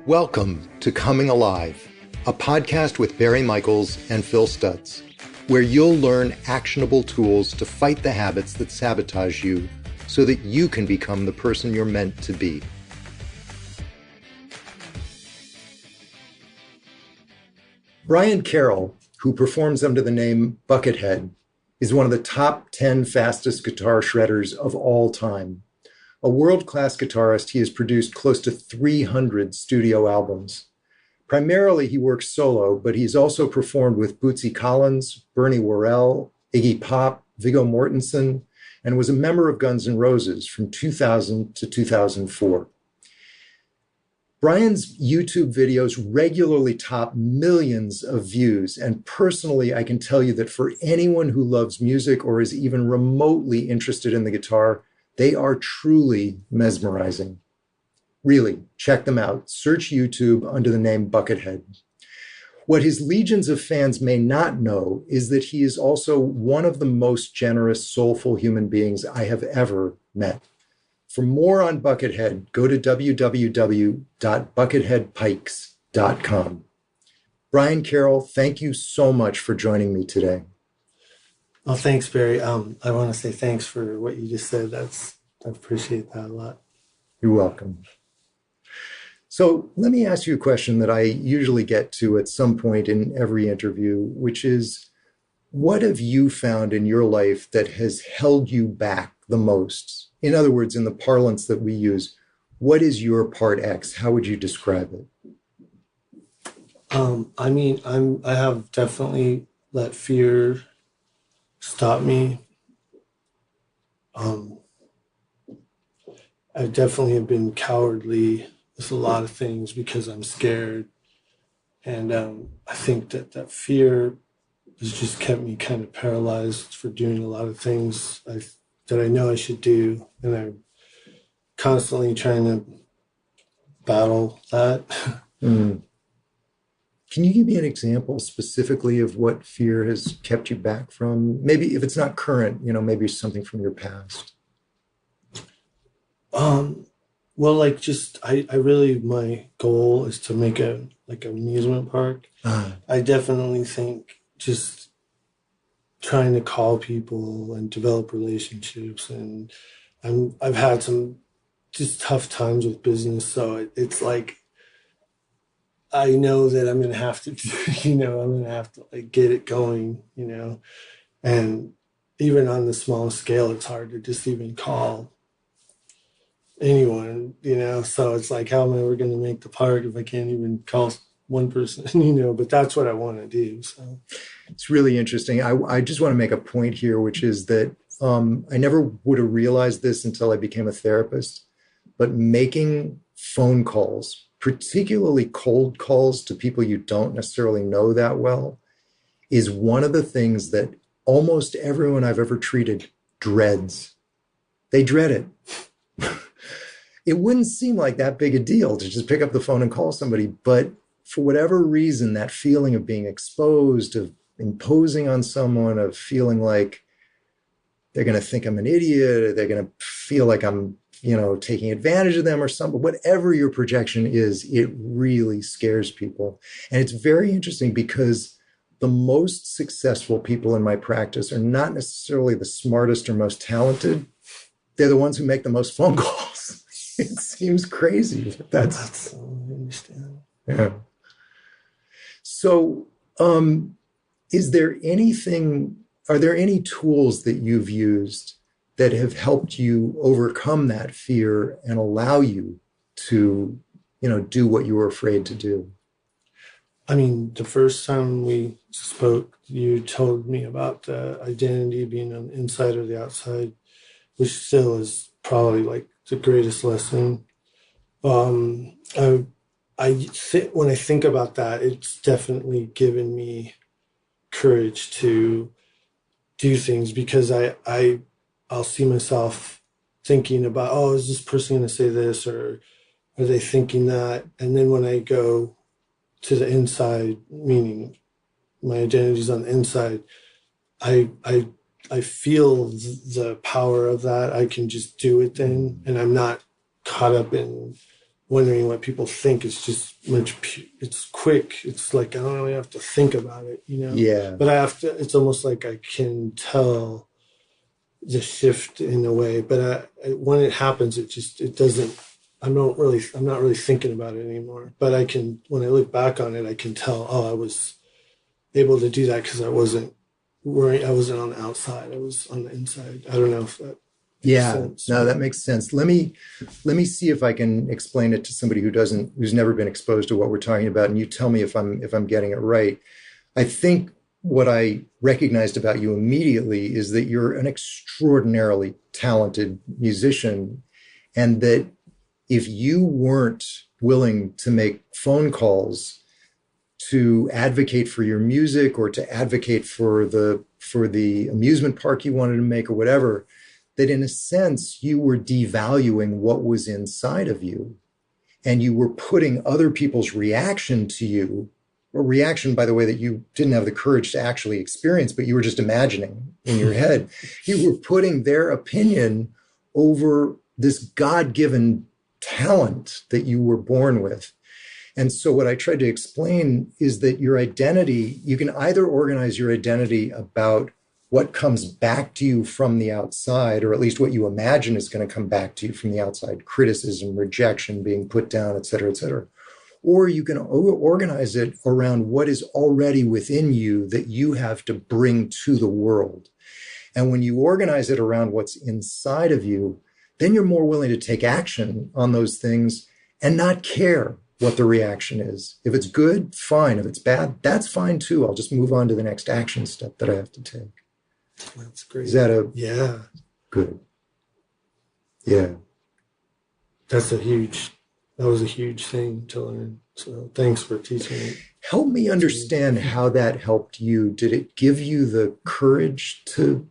Welcome to Coming Alive, a podcast with Barry Michaels and Phil Stutz, where you'll learn actionable tools to fight the habits that sabotage you so that you can become the person you're meant to be. Brian Carroll, who performs under the name Buckethead, is one of the top 10 fastest guitar shredders of all time. A world-class guitarist, he has produced close to 300 studio albums. Primarily, he works solo, but he's also performed with Bootsy Collins, Bernie Worrell, Iggy Pop, Viggo Mortensen, and was a member of Guns N' Roses from 2000 to 2004. Brian's YouTube videos regularly top millions of views, and personally, I can tell you that for anyone who loves music or is even remotely interested in the guitar, they are truly mesmerizing. Really, check them out. Search YouTube under the name Buckethead. What his legions of fans may not know is that he is also one of the most generous, soulful human beings I have ever met. For more on Buckethead, go to www.bucketheadpikes.com. Brian Carroll, thank you so much for joining me today. Well, thanks, Barry. I want to say thanks for what you just said. I appreciate that a lot. You're welcome. So let me ask you a question that I usually get to at some point in every interview, which is, what have you found in your life that has held you back the most? In other words, in the parlance that we use, what is your part X? How would you describe it? I have definitely let fear stop me. I definitely have been cowardly with a lot of things because I'm scared. And I think that fear has just kept me kind of paralyzed for doing a lot of things that I know I should do. And I'm constantly trying to battle that. Mm. Can you give me an example specifically of what fear has kept you back from? Maybe if it's not current, maybe something from your past. Well, I really, my goal is to make an amusement park. I definitely think just trying to call people and develop relationships, and I've had some just tough times with business. So it's like, I know that I'm going to have to, I'm going to have to get it going, and even on the small scale, it's hard to just even call anyone, so it's like, how am I ever going to make the park if I can't even call one person, but that's what I want to do. So it's really interesting. I just want to make a point here, which is that I never would have realized this until I became a therapist, but making phone calls, particularly cold calls to people you don't necessarily know that well, is one of the things that almost everyone I've ever treated dreads. They dread it. It wouldn't seem like that big a deal to just pick up the phone and call somebody, but for whatever reason, that feeling of being exposed, of imposing on someone, of feeling like they're going to think I'm an idiot, or they're going to feel like I'm taking advantage of them or something, whatever your projection is, it really scares people. And it's very interesting because the most successful people in my practice are not necessarily the smartest or most talented. They're the ones who make the most phone calls. It seems crazy, but that's I understand. Yeah. So, are there any tools that you've used that have helped you overcome that fear and allow you to, do what you were afraid to do? The first time we spoke, you told me about the identity being on the inside or the outside, which still is probably the greatest lesson. When I think about that, it's definitely given me courage to do things, because I'll see myself thinking about, is this person going to say this, or are they thinking that? And then when I go to the inside, meaning my identity's on the inside, I feel the power of that. I can just do it then, and I'm not caught up in wondering what people think. It's just it's quick. It's like I don't really have to think about it, you know. Yeah. But I have to. It's almost like I can tell the shift in a way. But when it happens, it doesn't. I'm not really thinking about it anymore. But I can, when I look back on it, I can tell. Oh, I was able to do that because I wasn't worried. I wasn't on the outside. I was on the inside. I don't know if that. Yeah, no, that makes sense. Let me see if I can explain it to somebody who's never been exposed to what we're talking about, and you tell me if I'm getting it right. I think what I recognized about you immediately is that you're an extraordinarily talented musician, and that if you weren't willing to make phone calls to advocate for your music or to advocate for the amusement park you wanted to make or whatever, that in a sense, you were devaluing what was inside of you. And you were putting other people's reaction to you, a reaction, by the way, that you didn't have the courage to actually experience, but you were just imagining in your head. You were putting their opinion over this God-given talent that you were born with. And so what I tried to explain is that your identity, you can either organize your identity about what comes back to you from the outside, or at least what you imagine is going to come back to you from the outside, criticism, rejection, being put down, et cetera, et cetera. Or you can organize it around what is already within you that you have to bring to the world. And when you organize it around what's inside of you, then you're more willing to take action on those things and not care what the reaction is. If it's good, fine. If it's bad, that's fine too. I'll just move on to the next action step that I have to take. That's great. Is that yeah. Good. Yeah. That was a huge thing to learn. So thanks for teaching it. Help me understand how that helped you. Did it give you the courage to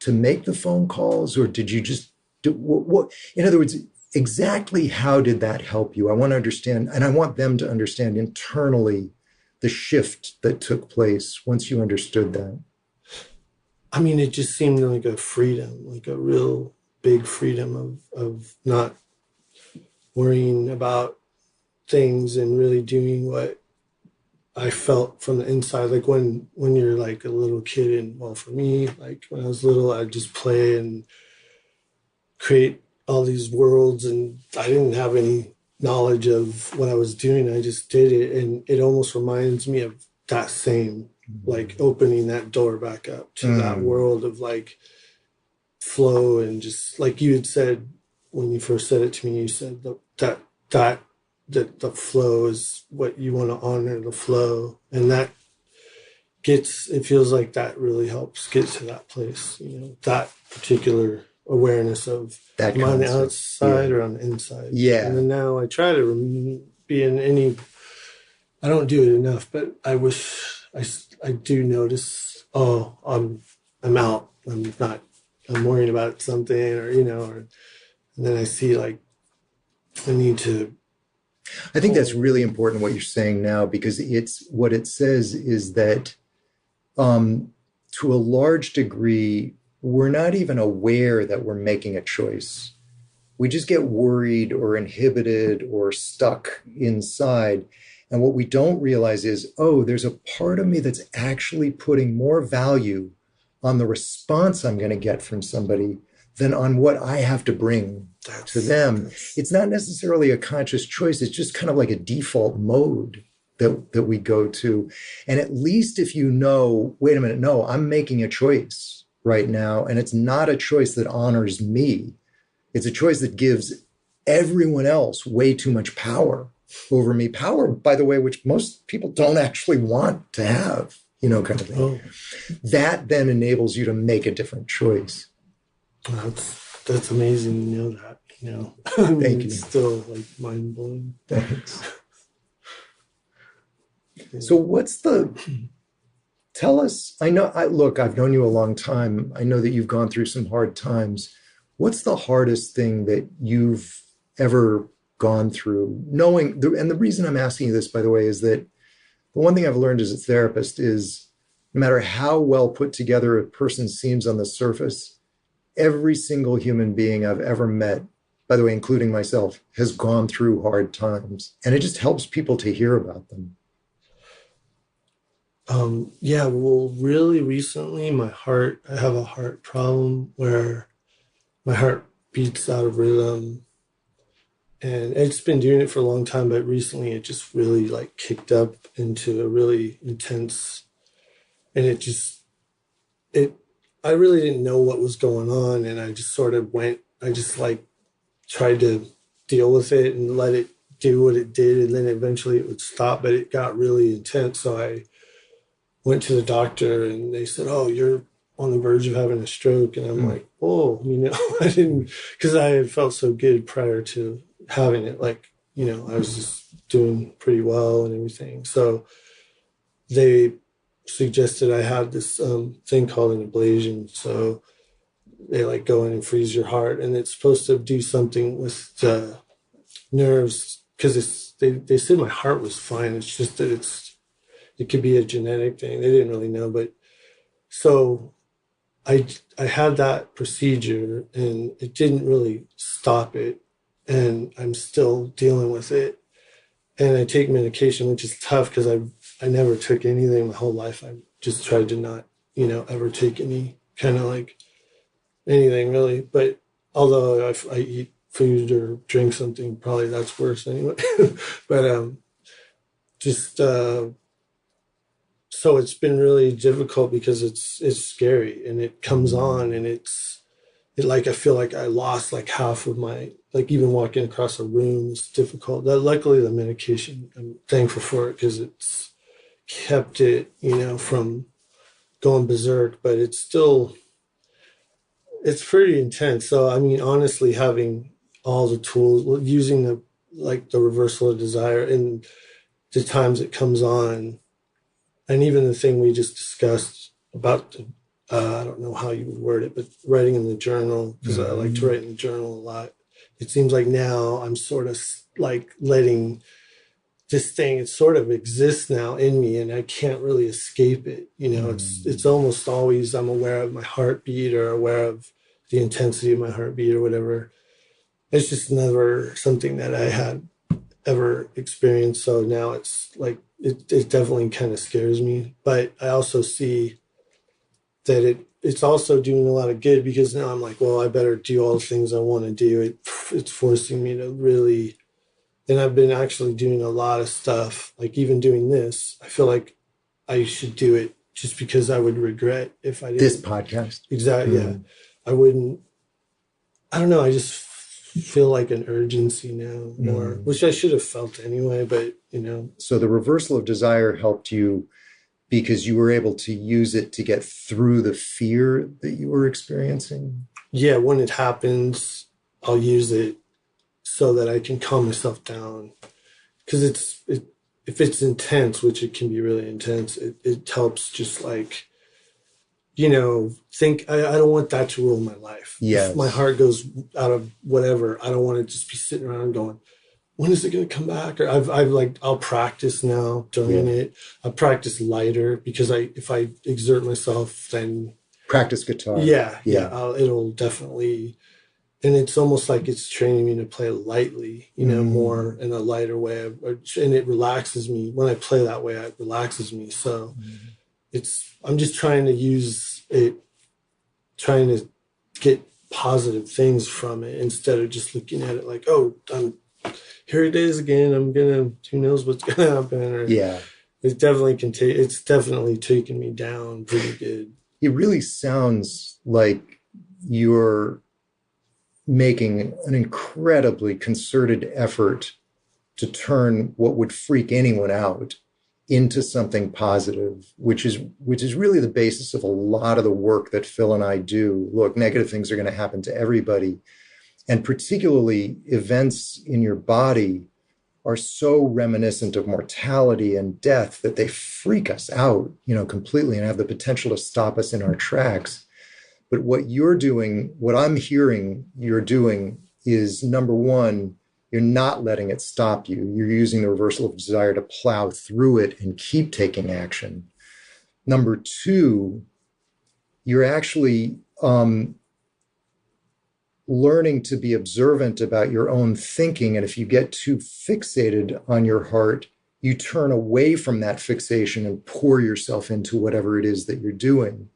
make the phone calls, or did you just do what? In other words, exactly how did that help you? I want to understand, and I want them to understand internally the shift that took place once you understood that. I mean, it just seemed like a freedom, like a real big freedom of not worrying about things and really doing what I felt from the inside. Like when you're like a little kid, and well, for me, like when I was little, I'd just play and create all these worlds, and I didn't have any knowledge of what I was doing. I just did it, and it almost reminds me of that same, like opening that door back up to that world of like flow. And just like you had said when you first said it to me, you said that the flow is what you want to honor, the flow, and that it feels like that really helps get to that place, you know, that particular awareness of that am I on the outside or on the inside. Yeah. And then now I try to be in any, I don't do it enough, but I wish I do notice, oh, I'm out. I'm worrying about something, or, you know, and then I see like I need to. I think that's really important what you're saying now, because what it says is that to a large degree, we're not even aware that we're making a choice. We just get worried or inhibited or stuck inside. And what we don't realize is, oh, there's a part of me that's actually putting more value on the response I'm going to get from somebody than on what I have to bring to them. It's not necessarily a conscious choice. It's just kind of like a default mode that we go to. And at least if you know, wait a minute, no, I'm making a choice right now. And it's not a choice that honors me. It's a choice that gives everyone else way too much power over me. Power, by the way, which most people don't actually want to have, you know, kind of thing. Oh. That then enables you to make a different choice. That's amazing to know that, you know. I mean, Thank you. It's still like mind blowing. Thanks. So tell us, look, I've known you a long time. I know that you've gone through some hard times. What's the hardest thing that you've ever gone through? And the reason I'm asking you this, by the way, is that the one thing I've learned as a therapist is no matter how well put together a person seems on the surface, every single human being I've ever met by the way, including myself, has gone through hard times. And it just helps people to hear about them. Yeah, well, really recently, I have a heart problem where my heart beats out of rhythm. And it's been doing it for a long time, but recently it just really like kicked up into a really intense, and it, I really didn't know what was going on. And I just like tried to deal with it and let it do what it did. And then eventually it would stop, but it got really intense. So I went to the doctor and they said, "Oh, you're on the verge of having a stroke." And I'm like, "Oh, I didn't," because I had felt so good prior to having it. Like, I was just doing pretty well and everything. So they suggested I had this thing called an ablation. So they like go in and freeze your heart, and it's supposed to do something with the nerves because they said my heart was fine. It's just that it could be a genetic thing. They didn't really know, but so I had that procedure and it didn't really stop it, and I'm still dealing with it. And I take medication, which is tough because I never took anything my whole life. I just tried to not, ever take any kind of like anything really. But although if I eat food or drink something, probably that's worse anyway. But just so it's been really difficult because it's scary and it comes on and it like I feel like I lost like half of my, like even walking across a room is difficult. Luckily the medication, I'm thankful for it because it's kept it, from going berserk, but it's pretty intense. So I mean, honestly, having all the tools, using the reversal of desire and the times it comes on, and even the thing we just discussed about I don't know how you would word it, but writing in the journal, because I like to write in the journal a lot. It seems like now I'm sort of like letting this thing, it sort of exists now in me and I can't really escape it. It's almost always I'm aware of my heartbeat or aware of the intensity of my heartbeat or whatever. It's just never something that I had ever experienced. So now it's like, it definitely kind of scares me, but I also see that it's also doing a lot of good because now I'm like, well, I better do all the things I want to do. It's forcing me to really, and I've been actually doing a lot of stuff, like even doing this. I feel like I should do it just because I would regret if I didn't. This podcast. Exactly. Yeah. I wouldn't, I don't know. I just feel like an urgency now more, which I should have felt anyway, but So the reversal of desire helped you because you were able to use it to get through the fear that you were experiencing? Yeah, when it happens, I'll use it so that I can calm myself down. Because if it's intense, which it can be really intense, it helps just like, think, I don't want that to rule my life. Yes. If my heart goes out of whatever, I don't want to just be sitting around going, when is it going to come back? Or I'll practice now during it. I practice lighter because if I exert myself, then practice guitar. Yeah. It'll definitely, and it's almost like it's training me to play lightly, more in a lighter way. And it relaxes me when I play that way. It relaxes me. So I'm just trying to use it, trying to get positive things from it instead of just looking at it like, oh, here it is again. Who knows what's going to happen. Or, it definitely it's definitely taken me down pretty good. It really sounds like you're making an incredibly concerted effort to turn what would freak anyone out into something positive, which is really the basis of a lot of the work that Phil and I do. Look, negative things are going to happen to everybody. And particularly events in your body are so reminiscent of mortality and death that they freak us out, completely and have the potential to stop us in our tracks. But what you're doing, what I'm hearing you're doing is, number one, you're not letting it stop you. You're using the reversal of desire to plow through it and keep taking action. Number two, you're actually learning to be observant about your own thinking. And if you get too fixated on your heart, you turn away from that fixation and pour yourself into whatever it is that you're doing.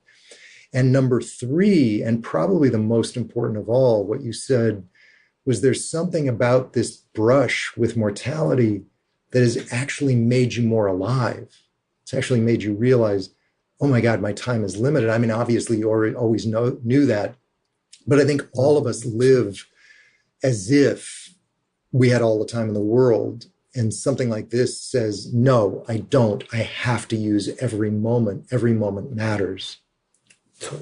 And number three, and probably the most important of all, what you said was there's something about this brush with mortality that has actually made you more alive. It's actually made you realize, oh my God, my time is limited. I mean, obviously you always knew that, but I think all of us live as if we had all the time in the world. And something like this says, no, I don't. I have to use every moment. Every moment matters.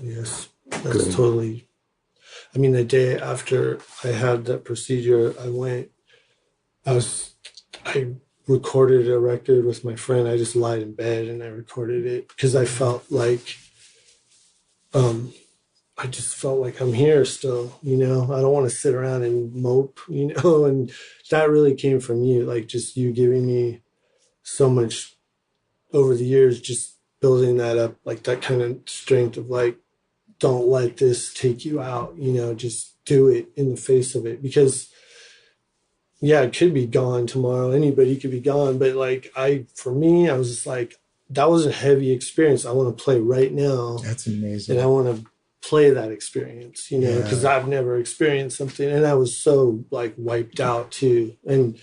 Yes, that's Good. totally. I mean, the day after I had that procedure, I recorded a record with my friend. I just lied in bed and I recorded it because I felt like, I just felt like I'm here still, I don't want to sit around and mope, and that really came from you, like just you giving me so much over the years, just building that up, like that kind of strength of like, don't let this take you out, just do it in the face of it. Because yeah, it could be gone tomorrow. Anybody could be gone. But like for me, I was just like, that was a heavy experience. I want to play right now. That's amazing. And I want to play that experience, because I've never experienced something. And I was so like wiped out too. And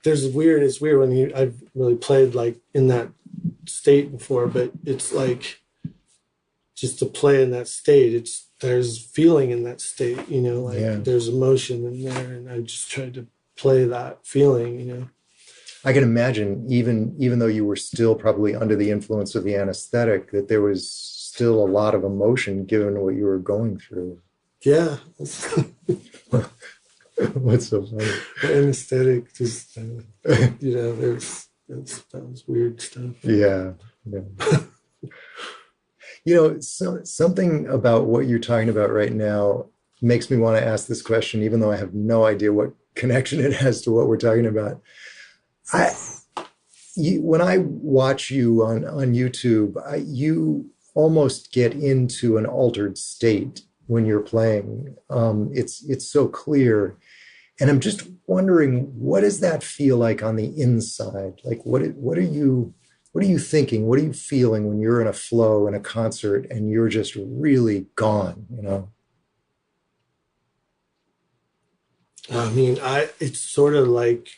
it's weird when I've really played like in that state before, but it's like just to play in that state, there's feeling in that state, there's emotion in there, and I just tried to play that feeling, I can imagine, even though you were still probably under the influence of the anesthetic, that there was still a lot of emotion given what you were going through. Yeah. What's so funny? The anesthetic, just that was weird stuff. Yeah. Something about what you're talking about right now makes me want to ask this question, even though I have no idea what connection it has to what we're talking about. When I watch you on YouTube, you almost get into an altered state when you're playing. It's so clear. And I'm just wondering, what does that feel like on the inside? Like, what are you thinking? What are you feeling when you're in a flow in a concert and you're just really gone, I mean, it's sort of like,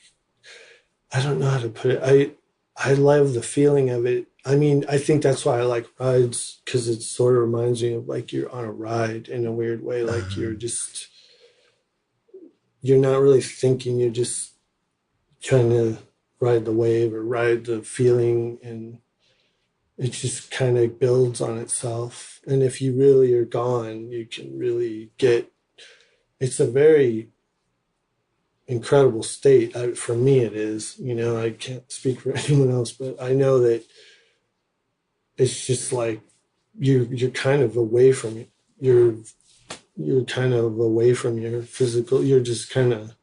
I don't know how to put it. I love the feeling of it. I mean, I think that's why I like rides, because it sort of reminds me of like you're on a ride in a weird way. Like you're not really thinking, you're just trying to ride the wave or ride the feeling, and it just kind of builds on itself. And if you really are gone, you can really it's a very incredible state. For me, it is, I can't speak for anyone else, but I know that it's just like you're kind of away from it. You're kind of away from your physical. You're just kind of,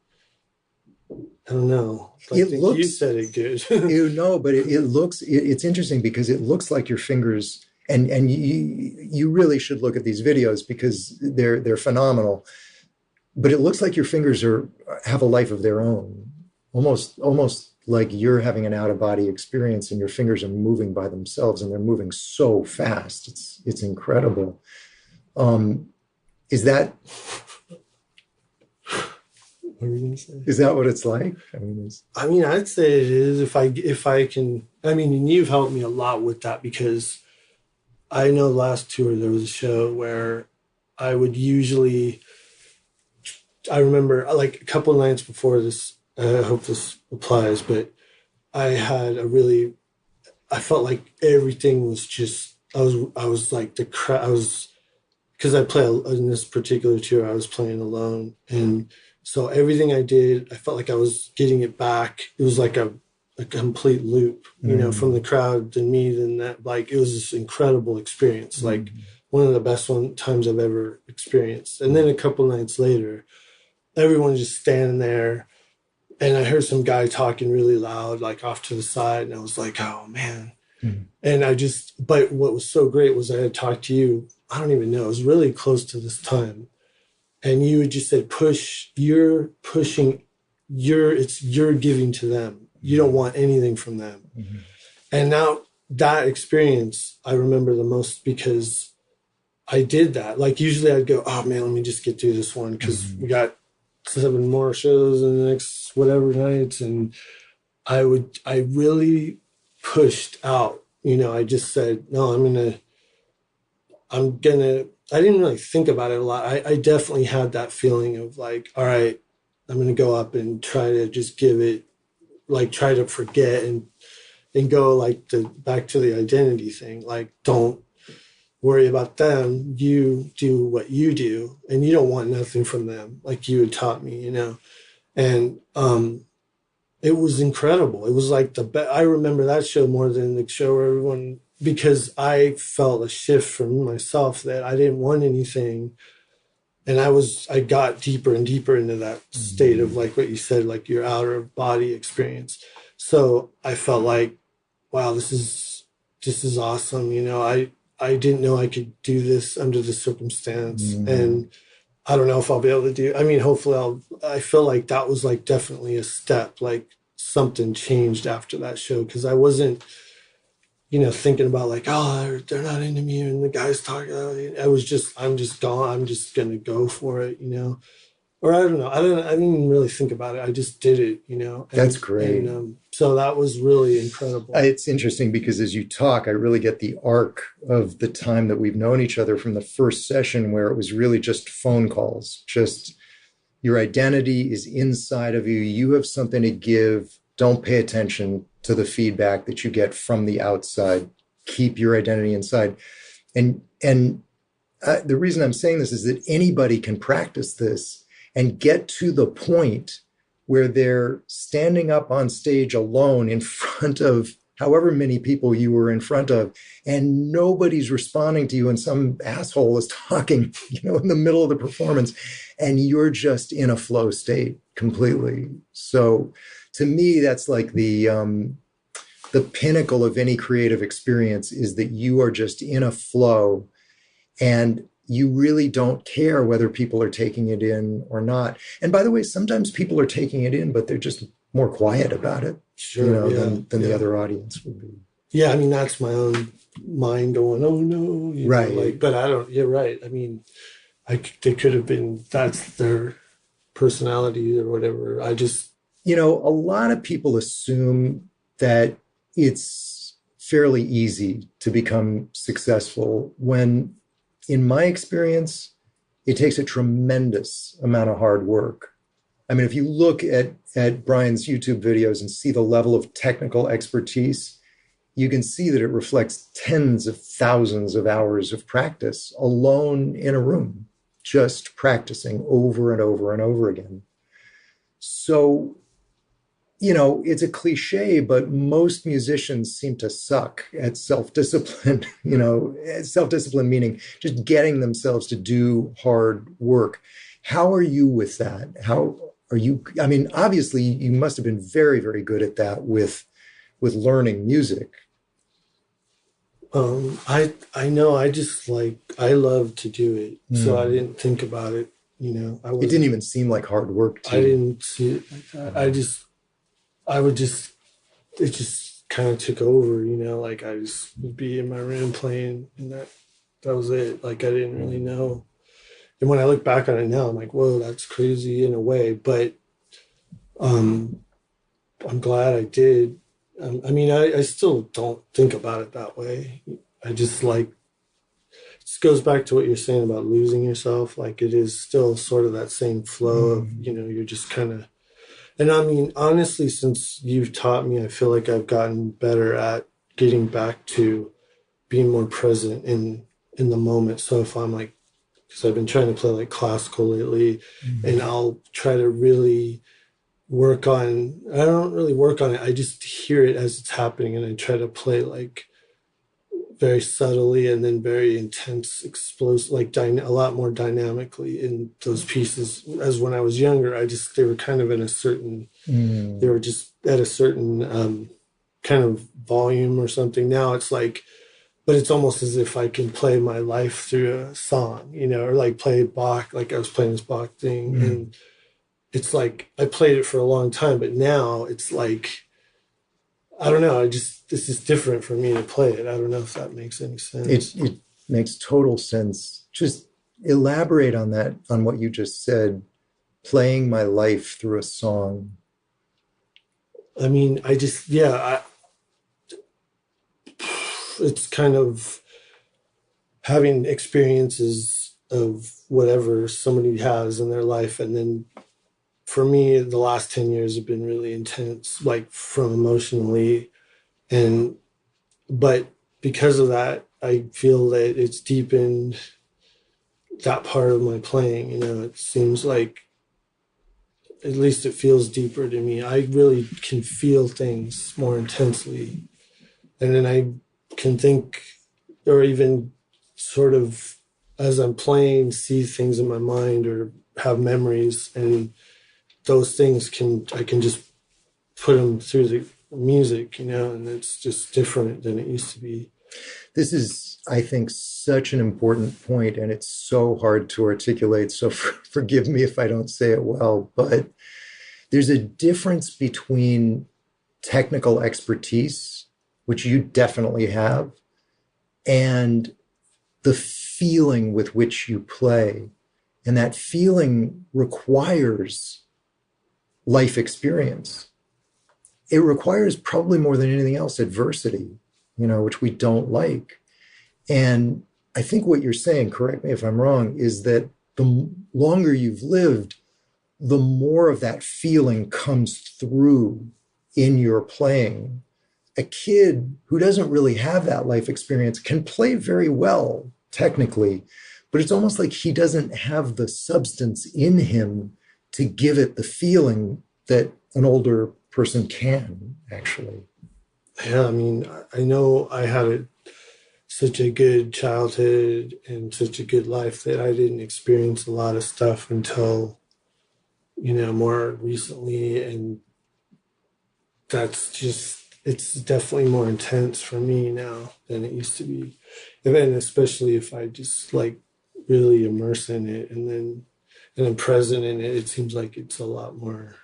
I don't know. You said it good. But it's interesting because it looks like your fingers, and you really should look at these videos because they're phenomenal. But it looks like your fingers have a life of their own, almost like you're having an out-of-body experience, and your fingers are moving by themselves, and they're moving so fast. It's incredible. Is that? What were you going to say? Is that what it's like? I mean, I'd say it is. If I can. I mean, and you've helped me a lot with that, because I know last tour there was a show where I would usually. I remember like a couple of nights before this, I hope this applies, but I felt like everything was just, I was like because I play in this particular tour, I was playing alone. And so everything I did, I felt like I was getting it back. It was like a complete loop, from the crowd and me, then that, like, it was this incredible experience, like one of the best times I've ever experienced. And then a couple nights later, everyone's just standing there, and I heard some guy talking really loud, like off to the side, and I was like, oh man. And but what was so great was I had talked to you, I don't even know, it was really close to this time. and you would just say, you're pushing, you're giving to them. You don't want anything from them. Mm-hmm. And now that experience, I remember the most because I did that. Like usually I'd go, oh man, let me just get through this one because we got 7 more shows in the next whatever nights. And I really pushed out, I just said, no, I didn't really think about it a lot. I definitely had that feeling of like, all right, I'm going to go up and try to just give it, like try to forget and go like back to the identity thing. Like, don't worry about them. You do what you do and you don't want nothing from them. Like you had taught me, and, it was incredible. It was like I remember that show more than the show where everyone, because I felt a shift from myself that I didn't want anything. And I got deeper and deeper into that state of like what you said, like your outer body experience. So I felt like, wow, this is awesome. I didn't know I could do this under the circumstance. And I don't know if I'll be able to do, hopefully I feel like that was like definitely a step, like something changed after that show. Cause I wasn't, thinking about like, oh, they're not into me and the guy's talking. I'm just gone. I'm just going to go for it, or I don't know. I didn't really think about it. I just did it, That's great. And, so that was really incredible. It's interesting because as you talk, I really get the arc of the time that we've known each other from the first session where it was really just phone calls, just your identity is inside of you. You have something to give. Don't pay attention to the feedback that you get from the outside. Keep your identity inside. And the reason I'm saying this is that anybody can practice this and get to the point where they're standing up on stage alone in front of however many people you were in front of, and nobody's responding to you, and some asshole is talking, in the middle of the performance, and you're just in a flow state completely. So to me, that's like the pinnacle of any creative experience, is that you are just in a flow and you really don't care whether people are taking it in or not. And by the way, sometimes people are taking it in, but they're just more quiet about it, sure, than the other audience would be. Yeah, that's my own mind going, oh no, right. But I don't. You're right. They could have been. That's their personality or whatever. I just, a lot of people assume that it's fairly easy to become successful when, in my experience, it takes a tremendous amount of hard work. If you look at Brian's YouTube videos and see the level of technical expertise, you can see that it reflects tens of thousands of hours of practice alone in a room, just practicing over and over and over again. So, it's a cliche, but most musicians seem to suck at self-discipline, self-discipline meaning just getting themselves to do hard work. How are you with that? How are you? Obviously you must have been very, very good at that with learning music. I know, I just I love to do it. So I didn't think about it, it didn't even seem like hard work to you. I didn't see it like that. It just kind of took over, I just would be in my room playing, and that was it. I didn't really know. And when I look back on it now, I'm like, whoa, that's crazy in a way. But I'm glad I did. I still don't think about it that way. I just it just goes back to what you're saying about losing yourself. It is still sort of that same flow of, you're just kind of, and honestly, since you've taught me, I feel like I've gotten better at getting back to being more present in the moment. So if I'm because I've been trying to play classical lately, and I'll try to really work on, I don't really work on it. I just hear it as it's happening, and I try to play very subtly and then very intense, explosive, a lot more dynamically in those pieces. As when I was younger, they were kind of in a certain, they were just at a certain kind of volume or something. Now it's but it's almost as if I can play my life through a song, you know, or like play Bach, like I was playing this Bach thing. And it's like, I played it for a long time, but now it's like, I don't know. This is different for me to play it. I don't know if that makes any sense. It makes total sense. Just elaborate on that, on what you just said, playing my life through a song. I mean, it's kind of having experiences of whatever somebody has in their life. And then for me, the last 10 years have been really intense, like from emotionally. But because of that, I feel that it's deepened that part of my playing. You know, it seems like, at least it feels deeper to me. I really can feel things more intensely. And then I can think, or even sort of as I'm playing, see things in my mind or have memories. And those things I can just put them through the music, you know, and it's just different than it used to be. This is, I think, such an important point, and it's so hard to articulate. So forgive me if I don't say it well, but there's a difference between technical expertise, which you definitely have, and the feeling with which you play. And that feeling requires life experience. It requires, probably more than anything else, adversity, you know, which we don't like. And I think what you're saying, correct me if I'm wrong, is that the longer you've lived, the more of that feeling comes through in your playing. A kid who doesn't really have that life experience can play very well, technically, but it's almost like he doesn't have the substance in him to give it the feeling that an older person can, actually. Yeah, I mean, I know I had such a good childhood and such a good life that I didn't experience a lot of stuff until, you know, more recently. And it's definitely more intense for me now than it used to be. And especially if I just like really immerse in it and then present in it, it seems like it's a lot more.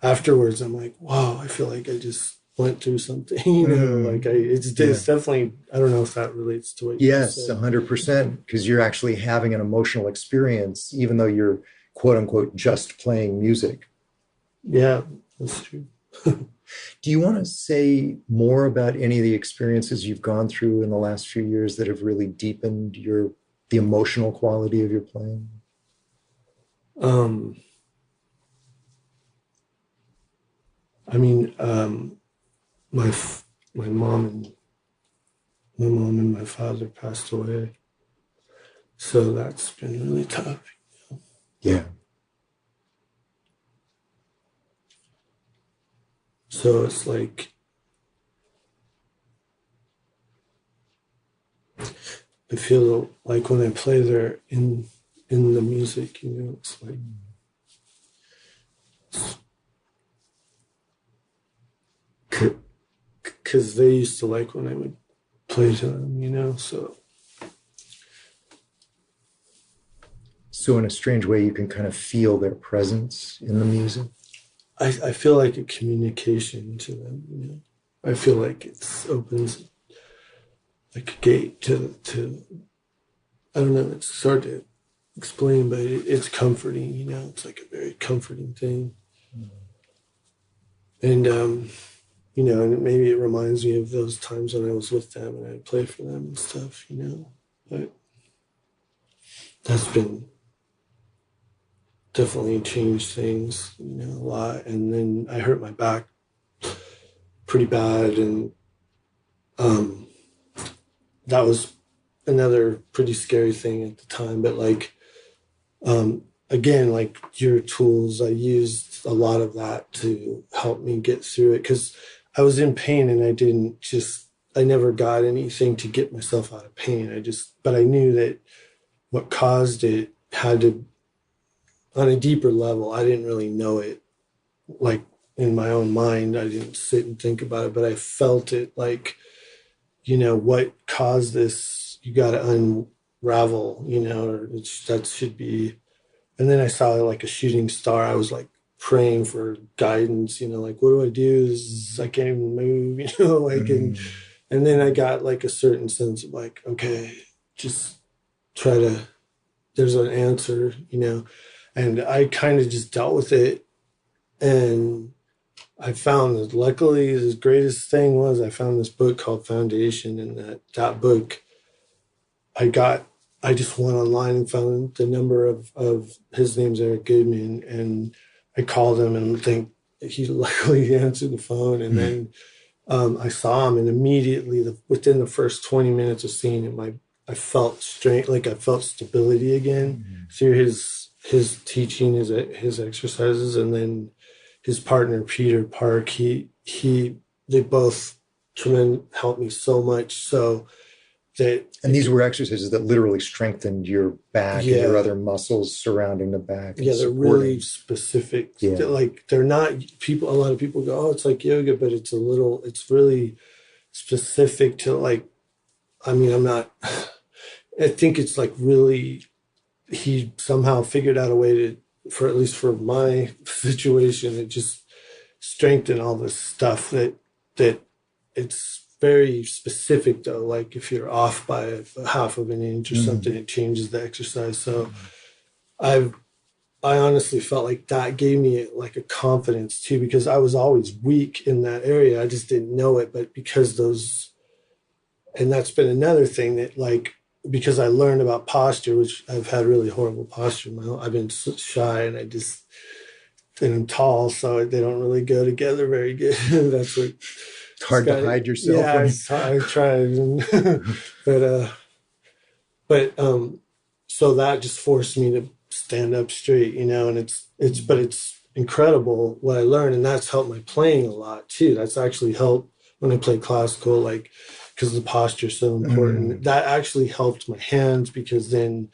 Afterwards, I'm like, wow, I feel like I just went through something, you know, like it's definitely, I don't know if that relates to what you Yes, said. 100%, because you're actually having an emotional experience, even though you're quote unquote just playing music. Yeah, that's true. Do you want to say more about any of the experiences you've gone through in the last few years that have really deepened the emotional quality of your playing? I mean, my my mom and my father passed away, so that's been really tough. Yeah. So it's like I feel like when I play there in the music, you know, it's like because they used to like when I would play to them, you know. So in a strange way, you can kind of feel their presence in the music. I feel like a communication to them, you know. I feel like it opens like a gate to I don't know, it's hard to explain, but it's comforting, you know. It's like a very comforting thing. And you know, and maybe it reminds me of those times when I was with them and I'd play for them and stuff, you know. But that's been definitely changed things, you know, a lot. And then I hurt my back pretty bad, and that was another pretty scary thing at the time. But like again, like your tools, I used a lot of that to help me get through it, because I was in pain and I never got anything to get myself out of pain. But I knew that what caused it had to, on a deeper level, I didn't really know it, like in my own mind. I didn't sit and think about it, but I felt it like what caused this, you got to unravel, or that should be. And then I saw like a shooting star. I was like praying for guidance, like, what do I do? I can't even move, like, and then I got like a certain sense of like, okay, just try to, there's an answer, and I kind of just dealt with it. And I found that luckily the greatest thing was I found this book called Foundation, and that book I just went online and found the number of his name's Eric Goodman, and I called him and think he luckily answered the phone, and then I saw him, and immediately within the first 20 minutes of seeing him, I felt strength, like I felt stability again through his teaching, his exercises, and then his partner Peter Park, they both helped me so much so that. And these were exercises that literally strengthened your back and your other muscles surrounding the back. Yeah, they're really specific. Yeah. They're not people. A lot of people go, "Oh, it's like yoga," but it's really specific to like. I mean, I think it's like really. He somehow figured out a way at least for my situation, it just strengthened all this stuff that it's very specific though. Like if you're off by a half of an inch or something, it changes the exercise. So I honestly felt like that gave me like a confidence too, because I was always weak in that area. I just didn't know it, but because and that's been another thing that like, because I learned about posture, which I've had really horrible posture. I've been shy and and I'm tall, so they don't really go together very good. That's what. It's hard to hide yourself. Yeah, I tried, but so that just forced me to stand up straight, and it's incredible what I learned, and that's helped my playing a lot too. That's actually helped when I play classical, like. Because the posture is so important. That actually helped my hands, because then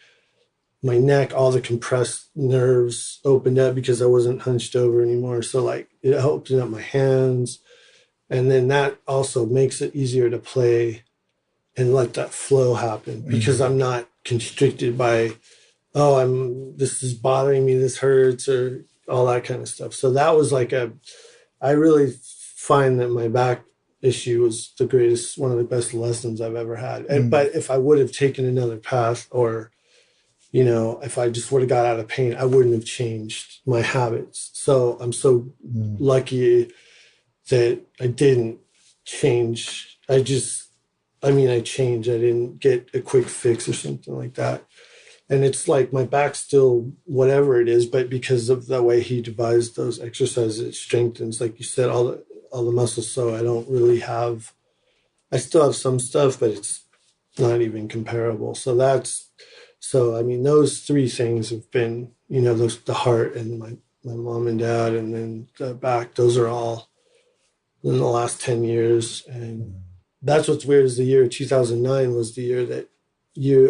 my neck, all the compressed nerves opened up because I wasn't hunched over anymore. So like it opened up my hands. And then that also makes it easier to play and let that flow happen, because I'm not constricted by, this is bothering me, this hurts, or all that kind of stuff. So that was like I really find that my back issue was one of the best lessons I've ever had. But if I would have taken another path, or, if I just would have got out of pain, I wouldn't have changed my habits. So I'm so lucky that I didn't change. I changed. I didn't get a quick fix or something like that. And it's like my back's still whatever it is, but because of the way he devised those exercises, it strengthens, like you said, all the muscles. So I still have some stuff, but it's not even comparable. So those three things have been, the heart and my mom and dad, and then the back, those are all in the last 10 years. And that's what's weird, is the year 2009 was the year that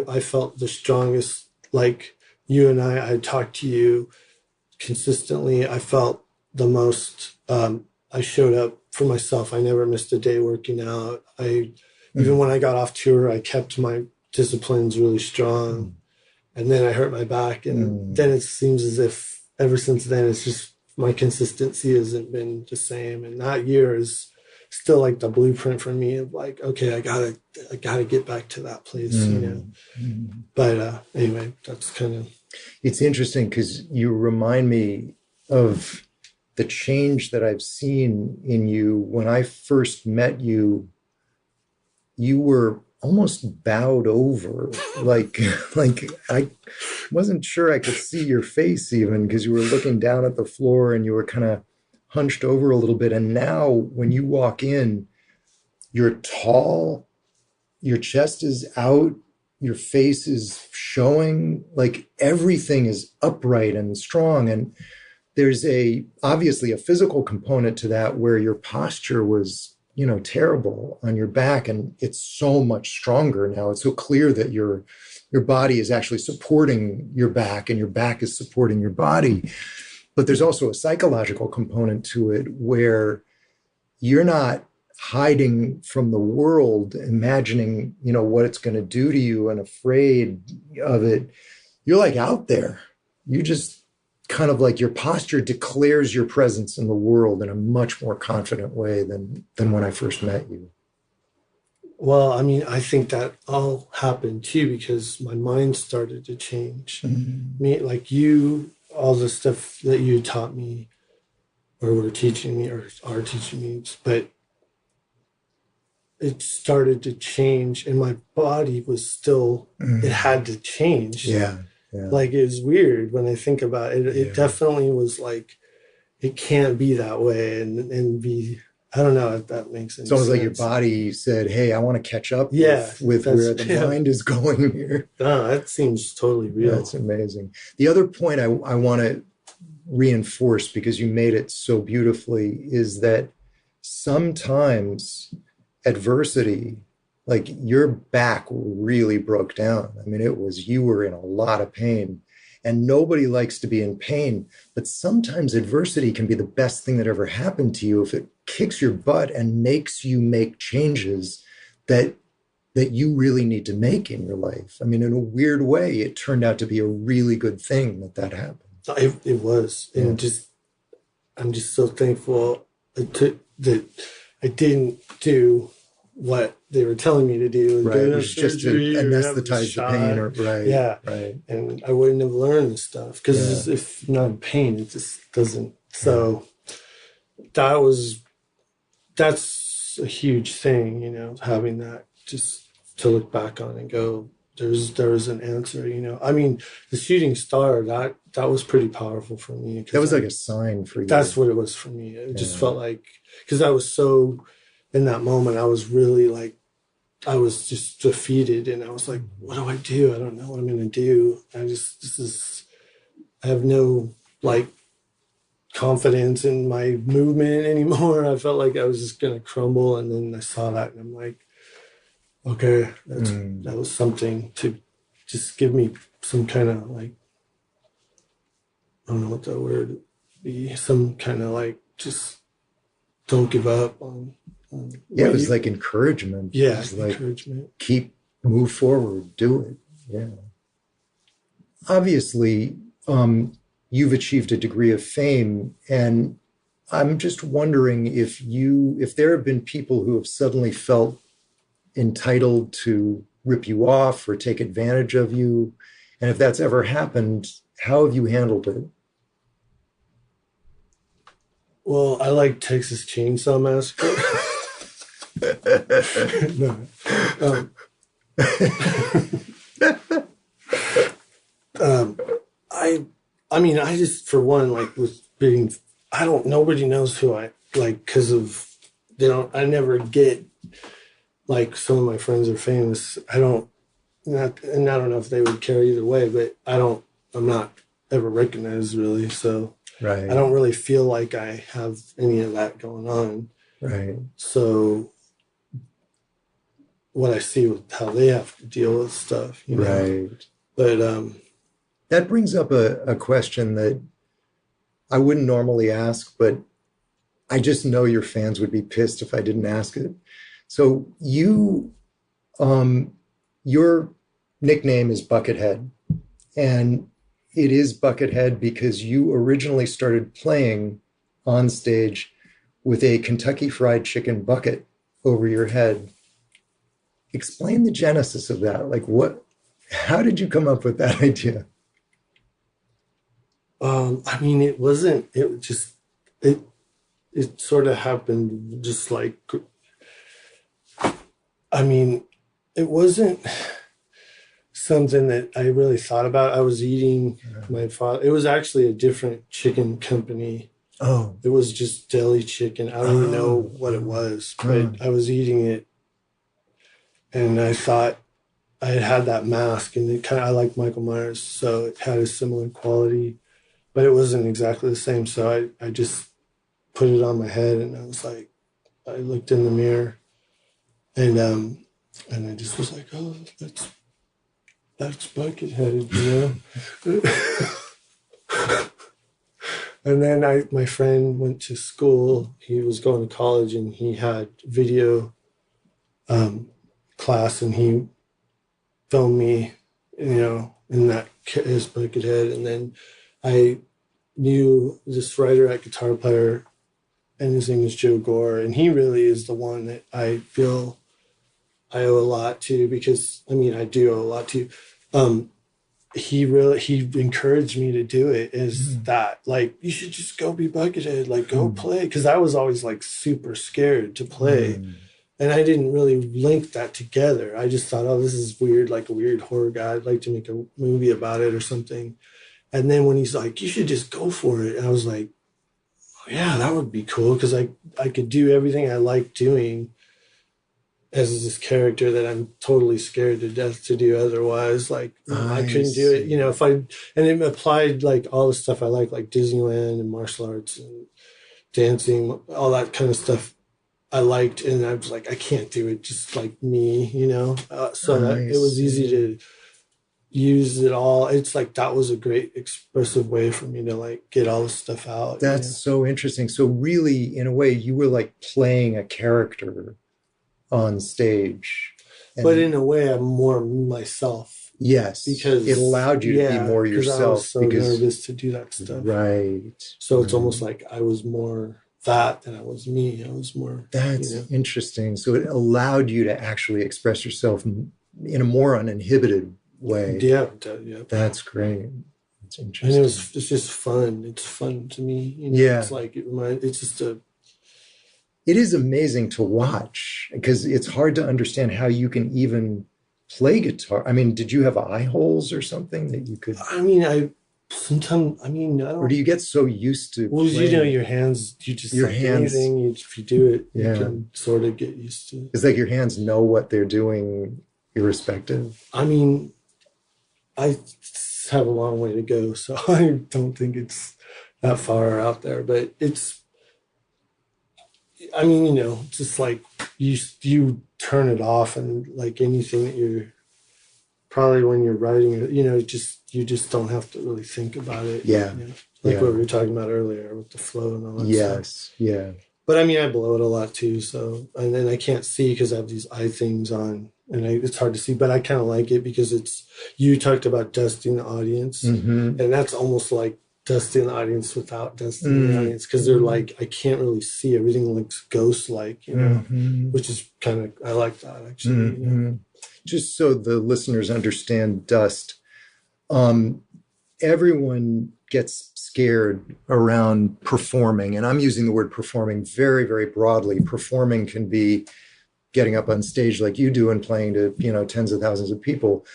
I felt the strongest, like you and I talked to you consistently. I felt the most, I showed up for myself. I never missed a day working out. Even when I got off tour, I kept my disciplines really strong. And then I hurt my back. And then it seems as if ever since then, it's just my consistency hasn't been the same. And that year is still like the blueprint for me of like, okay, I gotta get back to that place, But anyway, that's kind of. It's interesting because you remind me of the change that I've seen in you. When I first met you, you were almost bowed over, like I wasn't sure I could see your face even, because you were looking down at the floor and you were kind of hunched over a little bit. And now when you walk in, you're tall, your chest is out, your face is showing, like everything is upright and strong. And there's obviously a physical component to that, where your posture was, terrible on your back, and it's so much stronger now. It's so clear that your body is actually supporting your back, and your back is supporting your body. But there's also a psychological component to it, where you're not hiding from the world, imagining, what it's going to do to you and afraid of it, you're like out there. You just kind of like your posture declares your presence in the world in a much more confident way than when I first met you. Well, I mean, I think that all happened too because my mind started to change. Mm-hmm. Me, like you, all the stuff that you taught me or were teaching me or are teaching me, but it started to change and my body was still, it had to change. Yeah. Yeah. Like it was weird when I think about it. It definitely was like, it can't be that way and be, I don't know if that makes any sense. It's almost like your body said, hey, I want to catch up with where the mind is going here. No, that seems totally real. That's amazing. The other point I want to reinforce, because you made it so beautifully, is that sometimes adversity, like your back really broke down. I mean, you were in a lot of pain, and nobody likes to be in pain, but sometimes adversity can be the best thing that ever happened to you if it kicks your butt and makes you make changes that you really need to make in your life. I mean, in a weird way, it turned out to be a really good thing that happened. It was. And I'm just so thankful that I didn't do what they were telling me to do. Right. It was just to anesthetize the pain. Right. Yeah. Right. And I wouldn't have learned this stuff because if you're not in pain, it just doesn't. So that's a huge thing, having that just to look back on and go, there's an answer, I mean, the shooting star, that was pretty powerful for me. That was like a sign for you. That's what it was for me. It just felt like, because I was so, in that moment, I was really like, I was just defeated and I was like, what do I do? I don't know what I'm going to do. I have no like confidence in my movement anymore. I felt like I was just going to crumble. And then I saw that and I'm like, okay, that was something to just give me some kind of like, I don't know what that word would be, some kind of like, just don't give up on it was like encouragement. Yeah, like, encouragement. Move forward, do it. Yeah. Obviously, you've achieved a degree of fame, and I'm just wondering if there have been people who have suddenly felt entitled to rip you off or take advantage of you, and if that's ever happened, how have you handled it? Well, I like Texas Chainsaw Massacre. No. I mean, I just, for one, like was being, nobody knows who I like because of, I never get, like some of my friends are famous. I don't know if they would care either way, but I'm not ever recognized really. So right. I don't really feel like I have any of that going on. Right. So what I see with how they have to deal with stuff, Right. But that brings up a question that I wouldn't normally ask, but I just know your fans would be pissed if I didn't ask it. So your nickname is Buckethead, and it is Buckethead because you originally started playing on stage with a Kentucky Fried Chicken bucket over your head. Explain the genesis of that. Like how did you come up with that idea? I mean, it sort of happened just like, I mean, it wasn't something that I really thought about. I was eating my father. It was actually a different chicken company. Oh. It was just deli chicken. I don't even know what it was, but I was eating it. And I thought I had that mask, and I like Michael Myers, so it had a similar quality, but it wasn't exactly the same. So I just put it on my head, and I was like, I looked in the mirror, and I just was like, oh, that's Buckethead, And then my friend went to school. He was going to college, and he had video class, and he filmed me, in that his Buckethead. And then I knew this writer at Guitar Player, and his name is Joe Gore, and he really is the one that I feel I owe a lot to, because I do owe a lot to. He encouraged me to do it. Is that like, you should just go be Buckethead, like go play, because I was always like super scared to play. And I didn't really link that together. I just thought, oh, this is weird, like a weird horror guy. I'd like to make a movie about it or something. And then when he's like, you should just go for it, and I was like, oh, yeah, that would be cool, because I could do everything I like doing as this character that I'm totally scared to death to do otherwise. Like, I couldn't do it, and it applied like all the stuff I like Disneyland and martial arts and dancing, all that kind of stuff I liked. And I was like, I can't do it just like me, so that it was easy to use it all. It's like, that was a great expressive way for me to like get all this stuff out. That's so interesting. So really, in a way, you were like playing a character on stage. But in a way, I'm more myself. Yes, because it allowed you to be more yourself. I was so nervous to do that stuff. Right. So it's almost like I was more that than I was me. I was more. That's interesting. So it allowed you to actually express yourself in a more uninhibited way. Yeah. That's great. That's interesting. And it's just fun. It's fun to me. It's like it's just a. It is amazing to watch, because it's hard to understand how you can even play guitar. I mean, did you have eye holes or something that you could? Sometimes, I don't. Or do you get so used to? Well, playing? Your hands. You just anything. If you do it, you can sort of get used to it. It's like your hands know what they're doing, irrespective. I have a long way to go, so I don't think it's that far out there. But it's. Just like you turn it off, and like anything that you're probably when you're writing, you just don't have to really think about it. Yeah. Like what we were talking about earlier with the flow and all that stuff. Yeah. But I blow it a lot too. So, and then I can't see because I have these eye things on, and it's hard to see, but I kind of like it because you talked about dusting the audience, and that's almost like dusting the audience without dusting the audience, because they're like, I can't really see, everything looks ghost-like, which is kind of, I like that actually. Just so the listeners understand dust, everyone gets scared around performing, and I'm using the word performing very, very broadly. Performing can be getting up on stage like you do and playing to tens of thousands of people.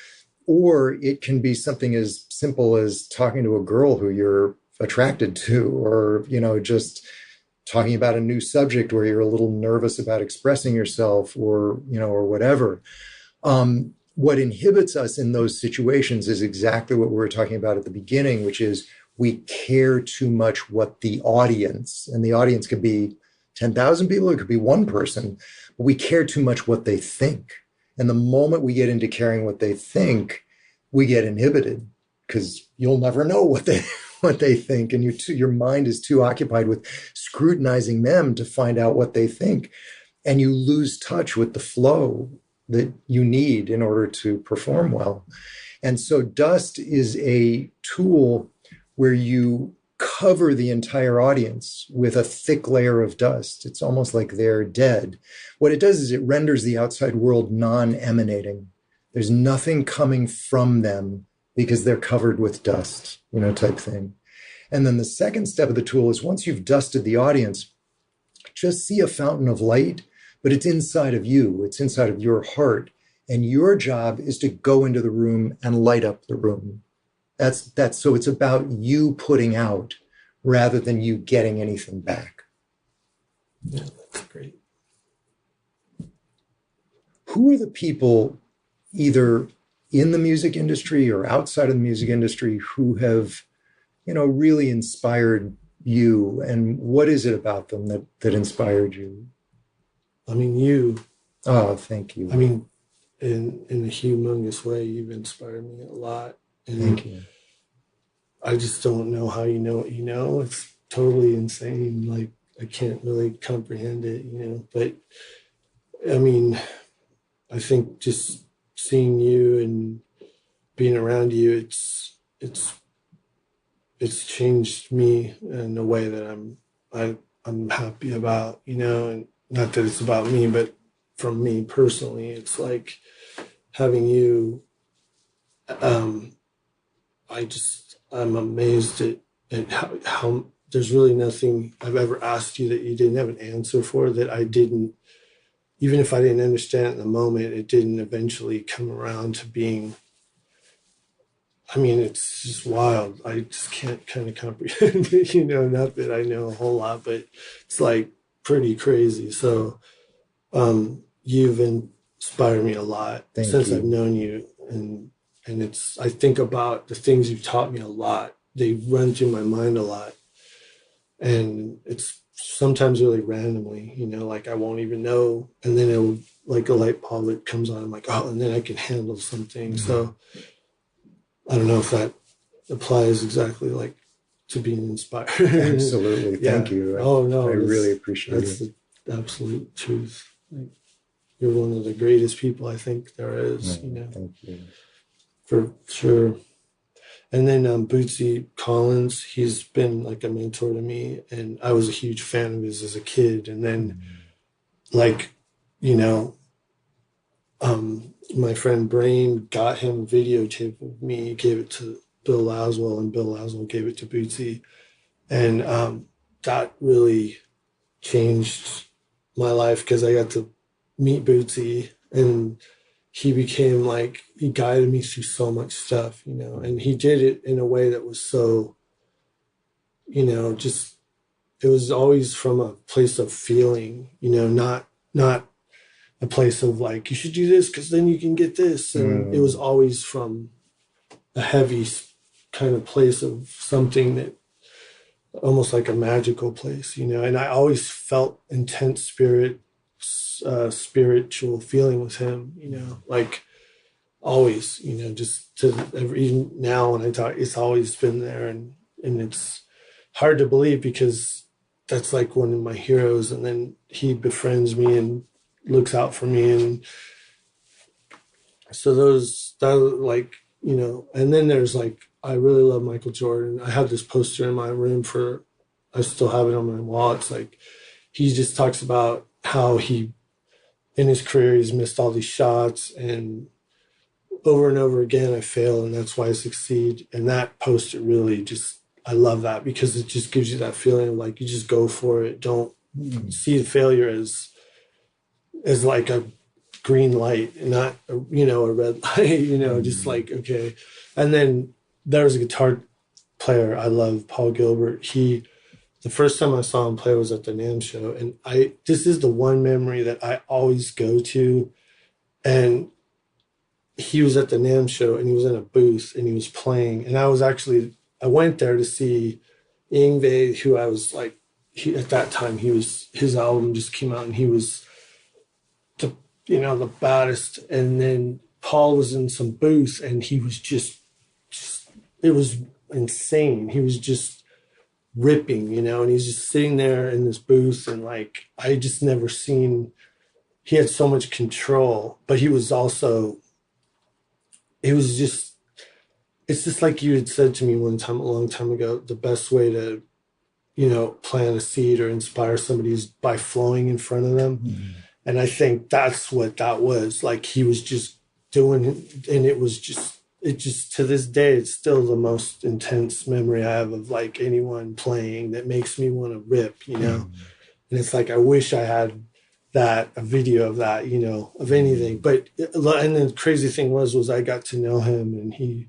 Or it can be something as simple as talking to a girl who you're attracted to, or, just talking about a new subject where you're a little nervous about expressing yourself, or whatever. What inhibits us in those situations is exactly what we were talking about at the beginning, which is we care too much what the audience, and the audience could be 10,000 people, it could be one person, but we care too much what they think. And the moment we get into caring what they think, we get inhibited, because you'll never know what they think, and your mind is too occupied with scrutinizing them to find out what they think, and you lose touch with the flow that you need in order to perform well. And so dust is a tool where you cover the entire audience with a thick layer of dust. It's almost like they're dead. What it does is it renders the outside world non-emanating. There's nothing coming from them because they're covered with dust, type thing. And then the second step of the tool is, once you've dusted the audience, just see a fountain of light, but it's inside of you. It's inside of your heart. And your job is to go into the room and light up the room. So it's about you putting out rather than you getting anything back. Yeah, that's great. Who are the people, either in the music industry or outside of the music industry, who have, really inspired you? And what is it about them that inspired you? You. Oh, thank you. In a humongous way, you've inspired me a lot. And thank you. I just don't know how you know what you know. totally insane. Like I can't really comprehend it, you know. But I mean, I think just seeing you and being around you, it's changed me in a way that I'm happy about, you know, and not that it's about me, but from me personally, it's like having you. Um, I'm amazed at how there's really nothing I've ever asked you that you didn't have an answer for, that I didn't, even if I didn't understand it in the moment, it didn't eventually come around to being. I mean, it's just wild. I just can't kind of comprehend it, you know, not that I know a whole lot, but it's like pretty crazy. So you've inspired me a lot Thank since I've you. known you. And it's, I think about the things you've taught me a lot. They run through my mind a lot. And it's sometimes really randomly, you know, like I won't even know. And then it'll, like a light bulb that comes on, I'm like, oh, and then I can handle something. Mm-hmm. So I don't know if that applies exactly like to being inspired. Absolutely. Yeah. Thank you. Oh no, I really appreciate that's it. the absolute truth. Like, you're one of the greatest people I think there is, you know, Thank you. for sure. And then Bootsy Collins, he's been like a mentor to me, and I was a huge fan of his as a kid. And then, like, you know, my friend Brain got him a videotape of me, gave it to Bill Laswell, and Bill Laswell gave it to Bootsy. And that really changed my life because I got to meet Bootsy, and he became like, he guided me through so much stuff, you know, and he did it in a way that was so, you know, just, it was always from a place of feeling, you know, not a place of like, you should do this because then you can get this. And it was always from a heavy kind of place of something that almost like a magical place, you know, and I always felt intense spiritual feeling with him, you know, like always, you know, just to even now when I talk, it's always been there. And it's hard to believe because that's like one of my heroes. And then he befriends me and looks out for me. And so that like, you know, and then there's like, I really love Michael Jordan. I have this poster in my room I still have it on my wall. It's like, he just talks about how he, in his career, he's missed all these shots, and over again, I fail, and that's why I succeed. And that poster really just, I love that because it just gives you that feeling of like, you just go for it. Don't see the failure as like a green light and not, you know, a red light, you know, just like, okay. And then there's a guitar player I love, Paul Gilbert. The first time I saw him play was at the NAMM show. And this is the one memory that I always go to. And he was at the NAMM show and he was in a booth and he was playing. And I went there to see Yngwie, who I was like, at that time, his album just came out and he was the baddest. And then Paul was in some booth and he was just it was insane. He was just ripping, you know, and he's just sitting there in this booth. And like, I just never seen, he had so much control, but he was also, it's just like you had said to me one time, a long time ago, the best way to, you know, plant a seed or inspire somebody is by flowing in front of them. Mm-hmm. And I think that's what that was. Like, he was just doing it, and it just to this day, it's still the most intense memory I have of like anyone playing that makes me want to rip, you know? Mm-hmm. And it's like, I wish I had a video of that, you know, of anything. But, and the crazy thing was I got to know him and he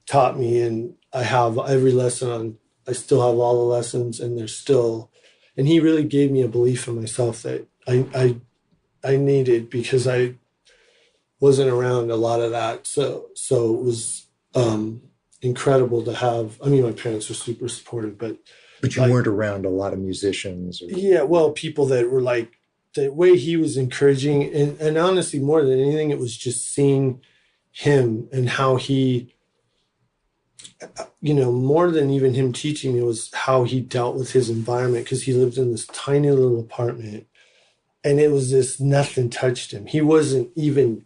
taught me, and I have every lesson I still have all the lessons, and and he really gave me a belief in myself that I needed, because I wasn't around a lot of that. So it was incredible to have. I mean, my parents were super supportive, but you weren't around a lot of musicians. Yeah, well, people that were like, the way he was encouraging, and honestly, more than anything, it was just seeing him and how he more than even him teaching me was how he dealt with his environment, because he lived in this tiny little apartment, and it was just nothing touched him. He wasn't even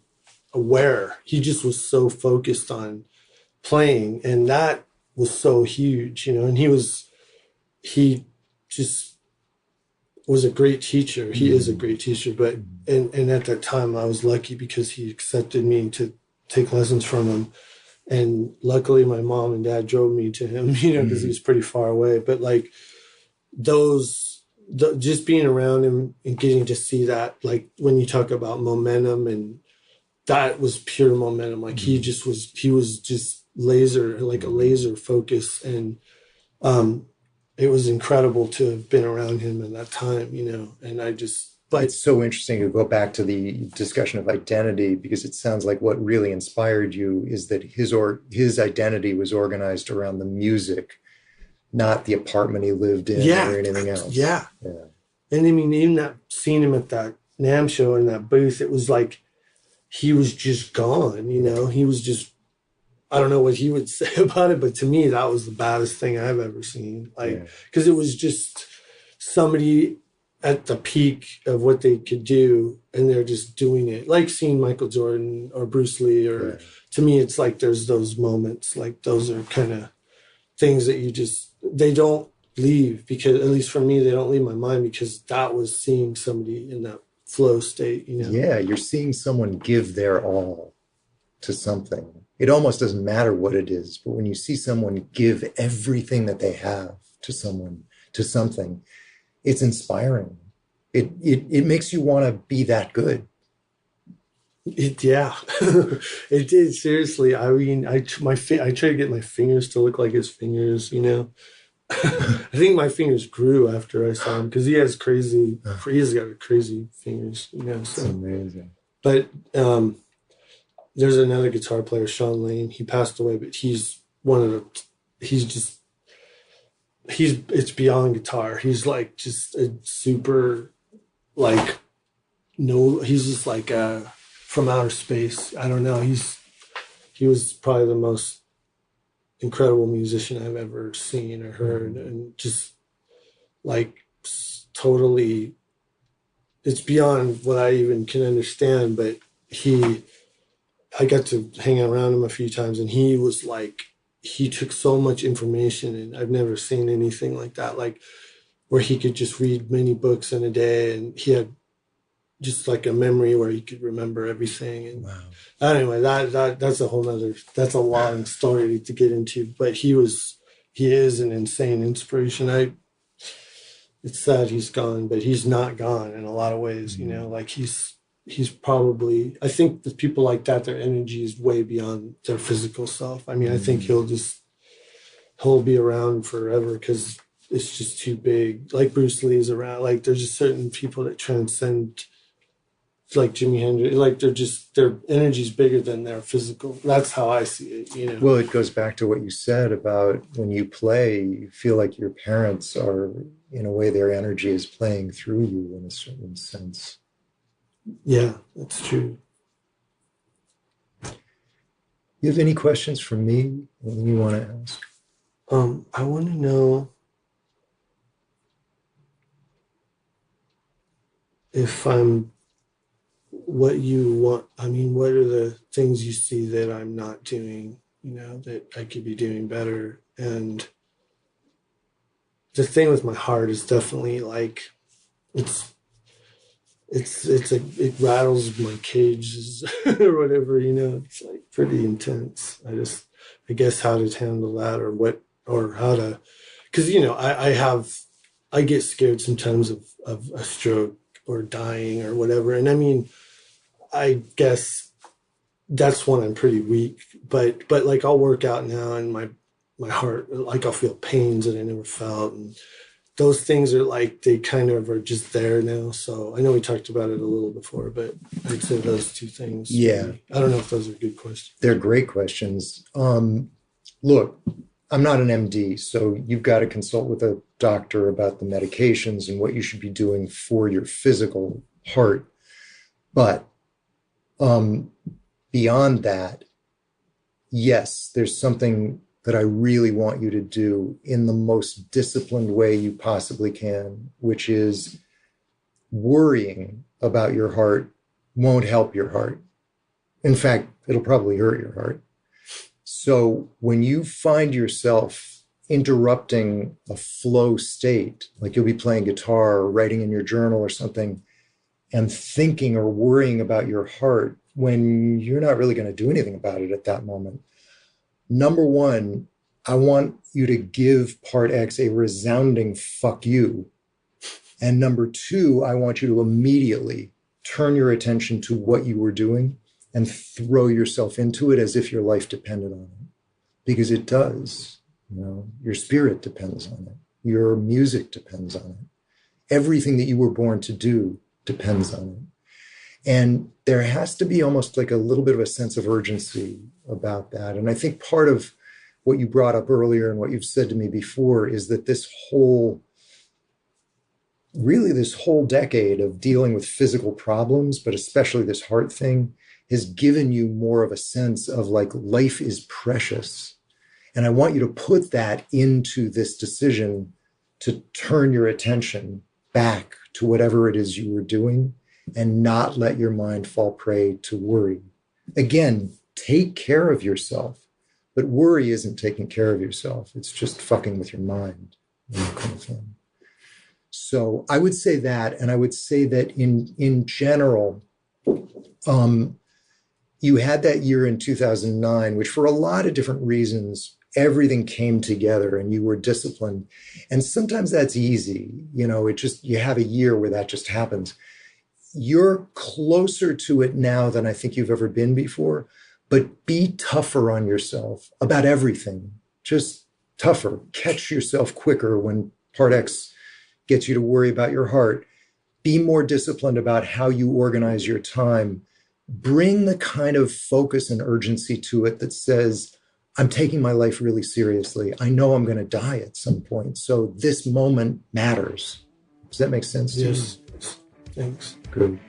aware. He just was so focused on playing, and that was so huge, and he just was a great teacher. He is a great teacher, but and at that time I was lucky because he accepted me to take lessons from him. And luckily my mom and dad drove me to him, because he was pretty far away. But like just being around him and getting to see that, like when you talk about momentum, and that was pure momentum. Like he was just laser, like a laser focus. And it was incredible to have been around him in that time, and but it's so interesting to go back to the discussion of identity, because it sounds like what really inspired you is that his identity was organized around the music, not the apartment he lived in or anything else. Yeah. And I mean, even seeing him at that NAMM show in that booth, it was like he was just gone, he was just, I don't know what he would say about it, but to me, that was the baddest thing I've ever seen. Like, because it was just somebody at the peak of what they could do, and they're just doing it. Like seeing Michael Jordan or Bruce Lee, or to me, it's like there's those moments, like those are kind of things that they don't leave, because at least for me, they don't leave my mind, because that was seeing somebody in that flow state, Yeah, you're seeing someone give their all to something. It almost doesn't matter what it is, but when you see someone give everything that they have to something, it's inspiring. It makes you want to be that good. It did, seriously. I mean, I try to get my fingers to look like his fingers, I think my fingers grew after I saw him, because he's got crazy fingers, So. It's amazing. But there's another guitar player, Sean Lane. He passed away, but it's beyond guitar. He's like just a super, like, he's just like from outer space. I don't know. He was probably the most incredible musician I've ever seen or heard, and just like totally, it's beyond what I even can understand. But I got to hang around him a few times, and he was like, he took so much information, and I've never seen anything like that, like where he could just read many books in a day, and he had just like a memory where he could remember everything. And anyway, that's a long story to get into, but he is an insane inspiration. It's sad he's gone, but he's not gone in a lot of ways, like he's probably, I think the people like that, their energy is way beyond their physical self. I mean, I think he'll be around forever, because it's just too big. Like Bruce Lee is around. Like there's just certain people that transcend, like Jimi Hendrix. Like their energy is bigger than their physical. That's how I see it. Well, it goes back to what you said about when you play, you feel like your parents are, in a way, their energy is playing through you in a certain sense. Yeah, that's true. You have any questions for me? Anything you want to ask? I want to know if what you want. I mean, what are the things you see that I'm not doing, that I could be doing better? And the thing with my heart is definitely like, it rattles my cages or whatever, it's like pretty intense. I guess how to handle that, or how to, because, I get scared sometimes of a stroke or dying or whatever. And I mean, I guess that's when I'm pretty weak, but like I'll work out now, and my heart, like I'll feel pains that I never felt. And those things are like, they kind of are just there now. So I know we talked about it a little before, but I'd say those two things. Yeah. I don't know if those are good questions. They're great questions. Look, I'm not an MD, so you've got to consult with a doctor about the medications and what you should be doing for your physical heart. But beyond that, yes, there's something that I really want you to do in the most disciplined way you possibly can, which is worrying about your heart won't help your heart. In fact, it'll probably hurt your heart. So when you find yourself interrupting a flow state, like you'll be playing guitar or writing in your journal or something, and thinking or worrying about your heart when you're not really going to do anything about it at that moment, number one, I want you to give part X a resounding fuck you. And number two, I want you to immediately turn your attention to what you were doing and throw yourself into it as if your life depended on it. Because it does. You know, your spirit depends on it. Your music depends on it. Everything that you were born to do depends on it. And there has to be almost like a little bit of a sense of urgency about that. And I think part of what you brought up earlier and what you've said to me before is that this whole decade of dealing with physical problems, but especially this heart thing, has given you more of a sense of like life is precious. And I want you to put that into this decision to turn your attention back to whatever it is you were doing and not let your mind fall prey to worry. Again, take care of yourself, but worry isn't taking care of yourself. It's just fucking with your mind, that kind of thing. So I would say that, and I would say that in general, you had that year in 2009, which for a lot of different reasons, everything came together and you were disciplined. And sometimes that's easy. You know, you have a year where that just happens. You're closer to it now than I think you've ever been before, but be tougher on yourself about everything. Just tougher. Catch yourself quicker when part X gets you to worry about your heart. Be more disciplined about how you organize your time. Bring the kind of focus and urgency to it that says, I'm taking my life really seriously. I know I'm going to die at some point. So this moment matters. Does that make sense to you? Yes. Thanks. Good.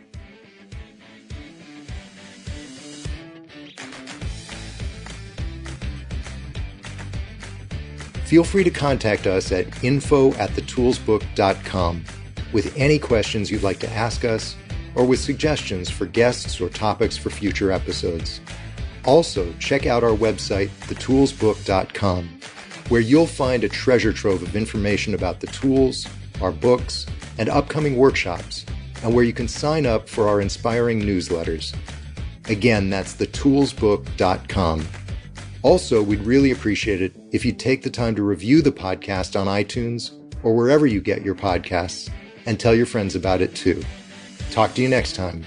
Feel free to contact us at info@thetoolsbook.com with any questions you'd like to ask us or with suggestions for guests or topics for future episodes. Also, check out our website, thetoolsbook.com, where you'll find a treasure trove of information about the tools, our books, and upcoming workshops, and where you can sign up for our inspiring newsletters. Again, that's thetoolsbook.com. Also, we'd really appreciate it if you'd take the time to review the podcast on iTunes or wherever you get your podcasts and tell your friends about it too. Talk to you next time.